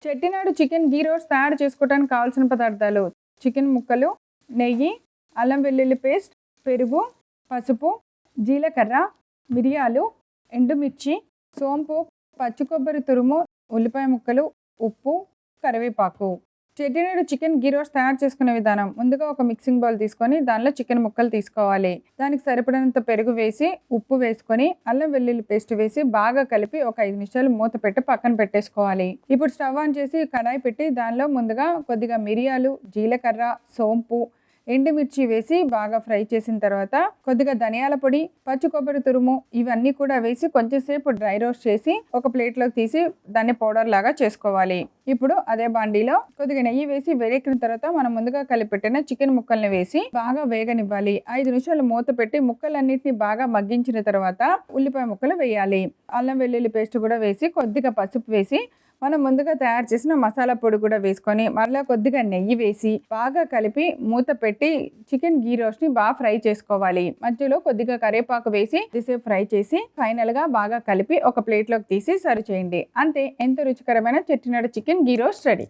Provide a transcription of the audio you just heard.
Chettinad chicken గీ roast తయారు చేసుకోవడానికి కావాల్సిన పదార్థాలు: చికెన్ ముక్కలు, నెయ్యి, అల్లం వెల్లుల్లి పేస్ట్, పెరుగు, పసుపు, జీలకర్ర, మిరియాలు, ఎండుమిర్చి, సోంపు, పచ్చి కొబ్బరి తురుము, ఉల్లిపాయ ముక్కలు, ఉప్పు, కరివేపాకు. చెట్టినాడు చికెన్ గీ రోస్ట్ తయారు చేసుకునే విధానం: ముందుగా ఒక మిక్సింగ్ బౌల్ తీసుకొని దానిలో చికెన్ ముక్కలు తీసుకోవాలి. దానికి సరిపడినంత పెరుగు వేసి, ఉప్పు వేసుకొని, అల్లం వెల్లుల్లి పేస్ట్ వేసి బాగా కలిపి ఒక 5 నిమిషాలు మూత పెట్టి పక్కన పెట్టేసుకోవాలి. ఇప్పుడు స్టవ్ ఆన్ చేసి కడాయి పెట్టి దానిలో ముందుగా కొద్దిగా మిరియాలు, జీలకర్ర, సోంపు, ఎండుమిర్చి వేసి బాగా ఫ్రై చేసిన తర్వాత కొద్దిగా ధనియాల పొడి, పచ్చి కొబ్బరి తురుము ఇవన్నీ కూడా వేసి కొంచెంసేపు డ్రై రోస్ట్ చేసి ఒక ప్లేట్లోకి తీసి దాన్ని పౌడర్ లాగా చేసుకోవాలి. ఇప్పుడు అదే బాండీలో కొద్దిగా నెయ్యి వేసి వేడెక్కిన తర్వాత మనం ముందుగా కలిపెట్టిన చికెన్ ముక్కల్ని వేసి బాగా వేగనివ్వాలి. 5 నిమిషాలు మూత పెట్టి ముక్కలన్నిటిని బాగా మగ్గించిన తర్వాత ఉల్లిపాయ ముక్కలు వేయాలి. అల్లం వెల్లుల్లి పేస్ట్ కూడా వేసి కొద్దిగా పసుపు వేసి మనం ముందుగా తయారు చేసిన మసాలా పొడి కూడా వేసుకొని మరలా కొద్దిగా నెయ్యి వేసి బాగా కలిపి మూత పెట్టి చికెన్ గీ రోస్ట్ ని బాగా ఫ్రై చేసుకోవాలి. మధ్యలో కొద్దిగా కరివేపాకు వేసి కొద్దిసేపు ఫ్రై చేసి ఫైనల్ గా బాగా కలిపి ఒక ప్లేట్లోకి తీసి సర్వ్ చేయండి. అంతే, ఎంతో రుచికరమైన చెట్టినాడు చికెన్ గీ రోస్ట్ రెడీ.